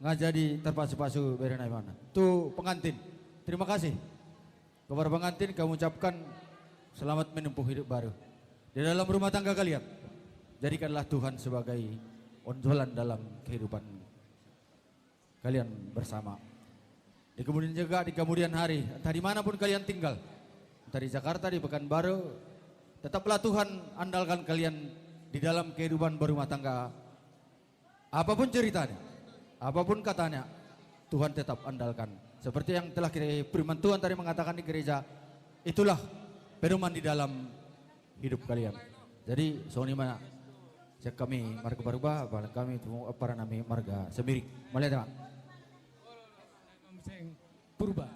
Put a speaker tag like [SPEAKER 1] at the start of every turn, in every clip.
[SPEAKER 1] ngajadi terpasu-pasu berenai mana. Tu pengantin, terima kasih kepada pengantin kami ucapkan selamat menempuh hidup baru di dalam rumah tangga kalian. Jadikanlah Tuhan sebagai onjolan dalam kehidupan kalian bersama. Di kemudian hari, entah dimanapun kalian tinggal, entah di Jakarta, di Pekanbaru, tetaplah Tuhan andalkan kalian di dalam kehidupan berumah tangga. Apapun ceritanya, apapun katanya, Tuhan tetap andalkan. Seperti yang telah firman Tuhan tadi mengatakan di gereja, itulah pedoman di dalam hidup kalian. Jadi Sony mana? Cek kami marga Baruba, kami para nami marga Semirik. Melihat Pak?
[SPEAKER 2] Purba.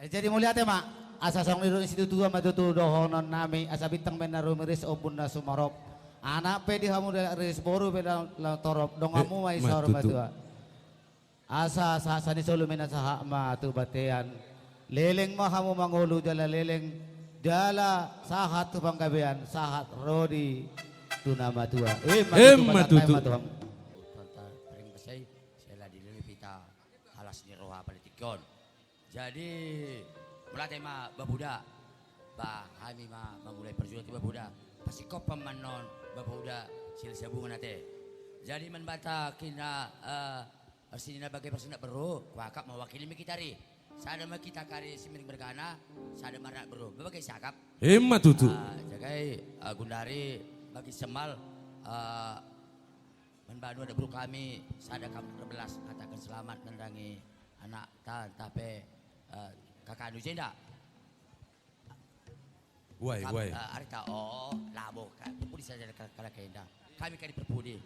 [SPEAKER 3] Jadi mulia ate mak, asa sang liru institutu matutu dohonon nami asa bintang benaru miris obun na sumarop. Anak pe di hamu ris boru pe la torop dongamu mai sor matua. Asa sa ni solo mena saha ma tu batean. Leleng mah hamu mangolu jala leleng jala sahat tu panggabean sahat rodi tu nama tua.
[SPEAKER 4] Matutu.
[SPEAKER 5] Jadi melatih ma babuda, bah kami ma memulai perjuangan ke babuda. Pasti kau pemanon babuda sila sabungan nate. Jadi membata kina arsina bagai persina beru, wakap mewakili mikitari. Sada ma kita kari simiring bergana, sada marak beru. Bagai sakap.
[SPEAKER 4] Matutu.
[SPEAKER 5] Jagai gundari bagi semal menbanu ada buru kami, sada kamu berbelas katakan selamat mendangi anak tan tapi kakak anu jenda.
[SPEAKER 4] Wai.
[SPEAKER 5] Arita labo kan. Perpudi saja kalau kenda. Kami kali perpudi.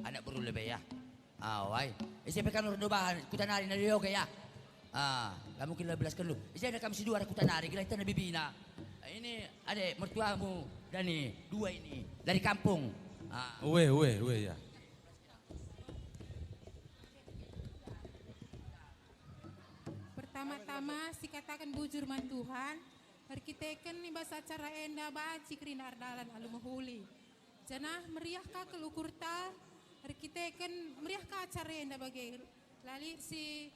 [SPEAKER 5] Anak baru lebih ya. Wai. Siapa kan orang bahan kita nari nari yoga ya. Lah mungkin 15 kan lu. Ada kami si dua kita nari kita itu nabi bina. Ini ada mertuamu dan nih dua ini dari kampung.
[SPEAKER 4] Weh ya.
[SPEAKER 6] Pertama-tama si katakan bujur man Tuhan, arkiteken ni bahasa cara enda baci kerina ardalan alu mahuli. Jana meriah ka kelukurta, arkiteken meriah ka acara enda bagi lali si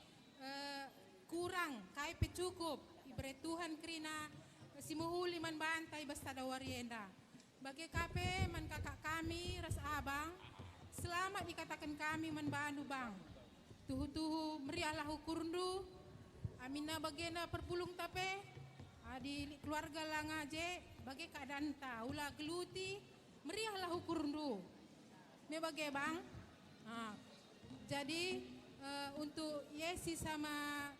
[SPEAKER 6] kurang kai pecukup ibarat Tuhan kerina si mahuli man bantai basta dawari enda. Bagi kape man kakak kami ras abang, selamat dikatakan kami man banu bang. Tuhu-tuhu meriah lahu kurundu. Amina bagena perpulung tape di keluarga langaje bagai keadaan ulah geluti meriahlah ukurundu me bagai bang. Jadi untuk Yesi sama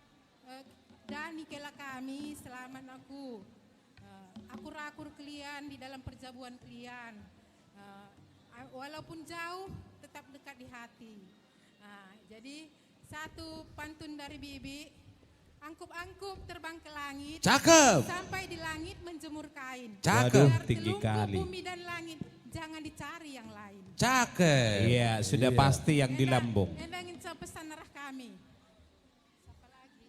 [SPEAKER 6] Dani kela kami selamat aku akur-akur kalian di dalam perjabuan kalian walaupun jauh tetap dekat di hati. Jadi satu pantun dari Bibi. Angkup-angkup terbang ke langit.
[SPEAKER 4] Cakep.
[SPEAKER 6] Sampai di langit menjemur kain.
[SPEAKER 4] Cakep.
[SPEAKER 6] Biar
[SPEAKER 2] Tinggi kali.
[SPEAKER 6] bumi dan langit, jangan dicari yang lain.
[SPEAKER 4] Cakep.
[SPEAKER 2] Iya, sudah pasti yang di lambung.
[SPEAKER 6] Endangin pesan arah kami. Siapa lagi?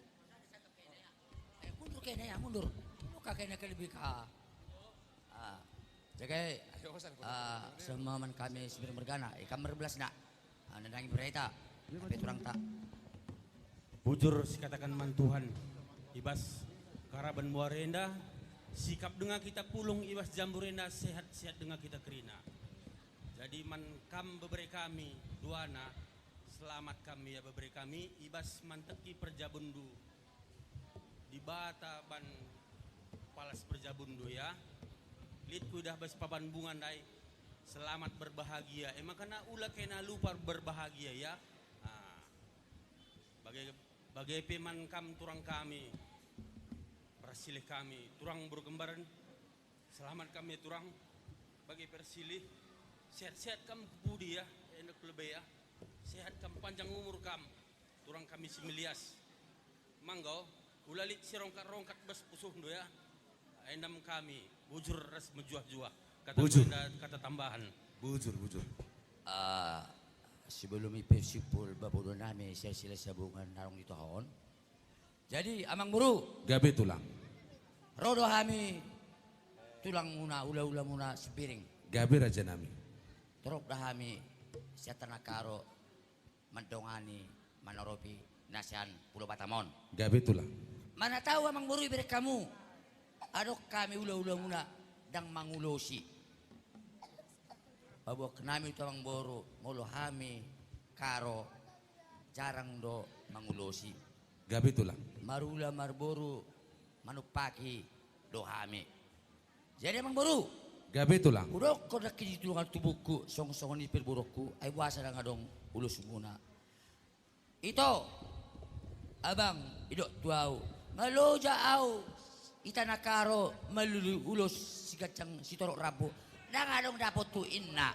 [SPEAKER 5] Mundur kena ya, mundur. Muka kena ke lebih ka. Jaga semua man kami sebelum bergana. Kamar belas nak. Nendangi berita. Tapi turang tak.
[SPEAKER 7] Bujur sikatakan man Tuhan ibas karaban muarenda sikap dengan kita pulung ibas jamburenda sehat-sehat dengan kita kerina. Jadi man kam beberi kami duana selamat kami ya beberi kami ibas manteki perjabundu di bata ban palas perjabundu ya. Lit kudah bas paban bungan dai selamat berbahagia. Emang karena ulah kena lupa berbahagia ya. Bagai peman kam turang kami persilih kami turang bergembaran selamat kami turang bagi persilih sehat-sehat kam budi ya enak lebih ya sehat kam panjang umur kam turang kami similias manggau ulalit si rongkat bas pusuh do ya endam kami bujur res menjuah-juah kata tambahan
[SPEAKER 4] Bujur.
[SPEAKER 5] Sebelum ipesipul babodo nami saya sila sabungan narong di tahun. Jadi amang buru.
[SPEAKER 4] Gabe tulang.
[SPEAKER 5] Rodo kami tulang muna ula muna sepiring.
[SPEAKER 4] Gabe raja nami.
[SPEAKER 5] Terok dah kami siya tanakaro mendongani manoropi nasihan Pulau Batamon.
[SPEAKER 4] Gabe tulang.
[SPEAKER 5] Mana tahu amang boru ibere kamu. Aduh kami ula-ula muna dang mangulosi. Bawa kenami itu amang boru molo hami karo jarang do mangulosi.
[SPEAKER 4] Gabe tulang.
[SPEAKER 5] Marula marboru manupaki do hami. Jadi amang boru.
[SPEAKER 4] Gabe tulang.
[SPEAKER 5] Udok ko na kinitulungan tubuhku song-songon ni perborokku ay wasa na nga dong ulos muna. Ito abang idok tuaw maloja au itanakaro malulu ulos sigacang sitorok rabo na nga dong dapat tuin na.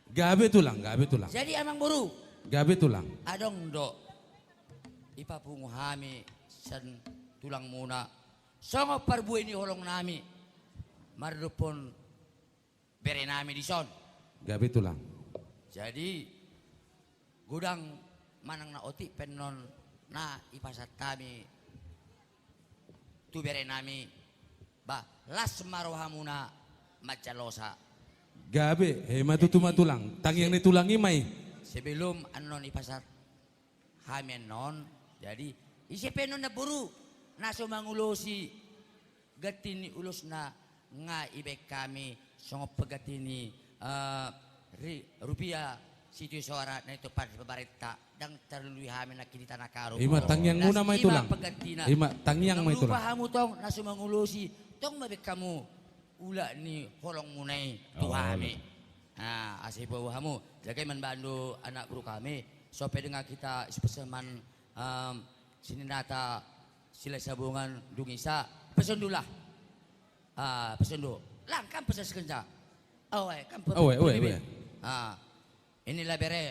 [SPEAKER 4] Gabe tulang, gabe tulang.
[SPEAKER 5] Jadi amang boru
[SPEAKER 4] Gabe tulang.
[SPEAKER 5] adong do ipapunguhami san tulang muna songo parbuay ni holong nami mardupon bere nami di son.
[SPEAKER 4] Gabe tulang.
[SPEAKER 5] Jadi gudang manang na oti penon na ipasat kami tu bere nami ba las marohamuna macalosa.
[SPEAKER 4] Gabe, matutu matulang. Tang yang ditulangi mai.
[SPEAKER 5] Sebelum anon ipasat hamen non jadi isi penon na buru na sumangulosi gatini ulos na nga ibek kami songo pegatini rupiah situ suara na itu pada pemerintah dan terlui hamin na kinita na karo.
[SPEAKER 4] Tang yang muna mai tulang. Tang yang mai tulang.
[SPEAKER 5] Lupa hamu tong na sumangulusi tong mabek kamu ula ni holong munai tuhami. Nah asih bawa hamu jaga manbandu anak guru kami supaya dengan kita sepeseman sini nata sila sabungan dungisa pesendulah. Pesendu langkam pesan sekenca. Kan inilah bere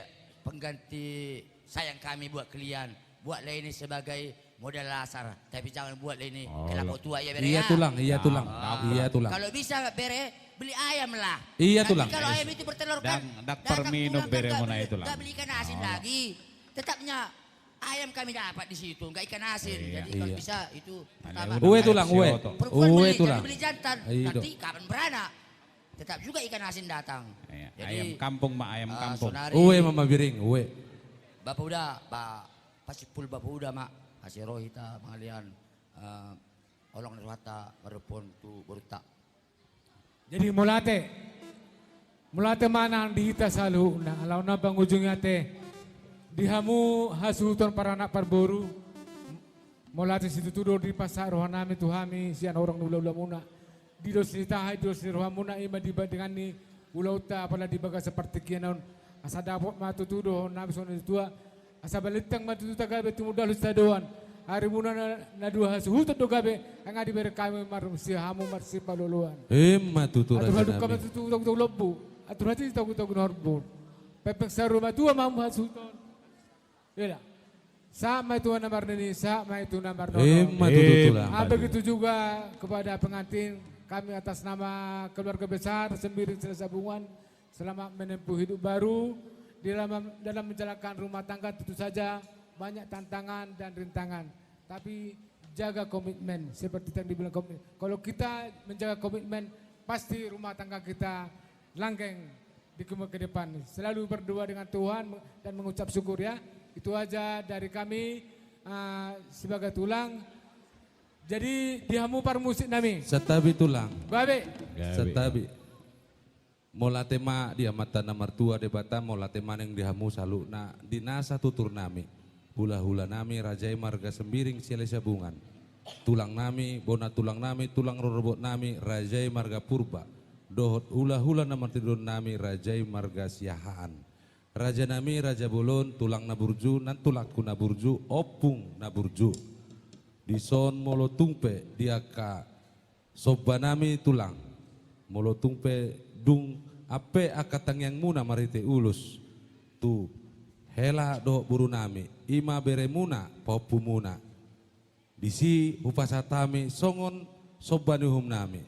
[SPEAKER 5] pengganti sayang kami buat kalian. Buat lain ini sebagai modal dasar. Tapi jangan buat lain ini kelapa tua ya bere.
[SPEAKER 4] Iya tulang, iya tulang. Iya tulang.
[SPEAKER 5] Kalau bisa bere beli ayam lah.
[SPEAKER 4] Iya
[SPEAKER 5] Nanti
[SPEAKER 4] tulang.
[SPEAKER 5] kalau ayam itu bertelur kan.
[SPEAKER 2] Dak perminum bere mo na itu lang.
[SPEAKER 5] Gak beli ikan asin lagi. Tetapnya ayam kami dapat di situ, enggak ikan asin. Jadi kalau bisa itu pertama.
[SPEAKER 4] Uwe tulang, uwe.
[SPEAKER 5] Perempuan
[SPEAKER 4] Uwe
[SPEAKER 5] beli,
[SPEAKER 4] tulang.
[SPEAKER 5] jangan beli jantan.
[SPEAKER 4] Iya,
[SPEAKER 5] Nanti kapan beranak. Tetap juga ikan asin datang.
[SPEAKER 2] Ayam kampung ayam kampung.
[SPEAKER 4] Uwe mama biring, uwe.
[SPEAKER 5] Bapak udah, pasipul bapak udah mak. Kasih rohita pengalian. Olong nerwata, merepon tu berutak.
[SPEAKER 8] Jadi mulate mana dihita salu na alaw na pangujung ate dihamu hasuton para anak parboru mulate situ tudo di pasar rohanami tuhami sian orang ula-ula muna di dos tahay dos rohamuna ima di dengan ni ulauta pala di baga seperti kianon asa dapot matutudo nabi son tua asa balitang matututa gabe tumudal stadoan hari muna na dua hasuton do gabe ang adi bere kami marum si hamu marsi paluluan.
[SPEAKER 4] Matutu
[SPEAKER 8] Atur
[SPEAKER 4] raja
[SPEAKER 8] haduk kami
[SPEAKER 4] nami.
[SPEAKER 8] tutu lobu. Atur hati tagu norbun. Pepek saru matua mamu hasuton. Iya. Sama itu namar nini, sama itu namar nono.
[SPEAKER 4] Matutu tulang.
[SPEAKER 8] Begitu juga kepada pengantin kami atas nama keluarga besar Sembiring Selesabungan selama menempuh hidup baru dalam menjalankan rumah tangga tentu saja banyak tantangan dan rintangan. Tapi jaga komitmen seperti yang dibilang komitmen. Kalau kita menjaga komitmen pasti rumah tangga kita langgeng di ke depan. Selalu berdoa dengan Tuhan dan mengucap syukur ya. Itu aja dari kami sebagai tulang. Jadi dihamu par musik nami.
[SPEAKER 4] Setabi tulang.
[SPEAKER 8] Babe.
[SPEAKER 4] Setabi. Molate ma dia mata na martua de bata molate maneng dihamu salu na dinasa tutur nami. Hula-hula nami rajai marga sembiring siale sabungan. Tulang nami, bona tulang nami, tulang rorobot nami, rajai marga purba. Dohot hula-hula nama tidur nami, rajai marga siahaan. Raja nami, raja bolon, tulang naburju, nan tulakku naburju, opung naburju. Dison molo tungpe, diaka soba nami tulang. Molo tungpe dung, ape akatang yang muna marite ulus. Tu hela doh buru nami, ima bere muna, popu muna. Disi upasatami songon soba nuhum nami.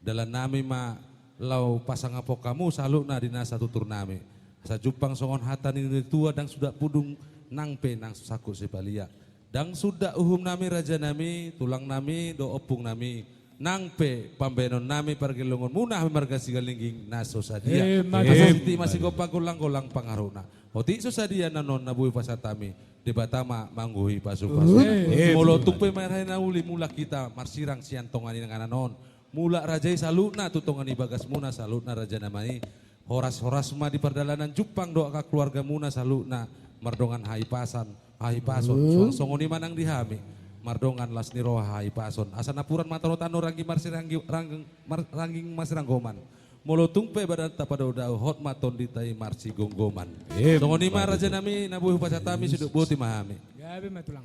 [SPEAKER 4] Dalam nami ma lau pasang apo kamu saluk na dinasa tutur nami. Sa jupang songon hatan ini tua dan sudah pudung nang pe nang saku sebalia. Dan sudah uhum nami raja nami, tulang nami, do opung nami. nang pe pambenon nami pargilungon munah marga sigalingging naso sadia.
[SPEAKER 8] Mata
[SPEAKER 4] Masih masih gopa kulang-kulang pangaruna. Oti susadia nanon nabui pasatami. Di Batama mangguhi pasu-pasu. Molo tumpe marahin na uli mula kita marsirang siantongani ng ananon. Mula rajay saluna tutongani bagas muna saluna raja namani. Horas-horas ma di perdalanan Jepang doa ka keluarga muna saluna. Mardongan hai pasan, hai pason. Songoni manang dihami. Mardongan las niroha hai pason. Asanapuran matarotano rangging masiranggoman. Molo tungpe badan tapada udah hot maton di tai marsi gonggoman. Songoni ma raja nami nabuhi pasatami suduk boti mahami.
[SPEAKER 8] Gabi matulang.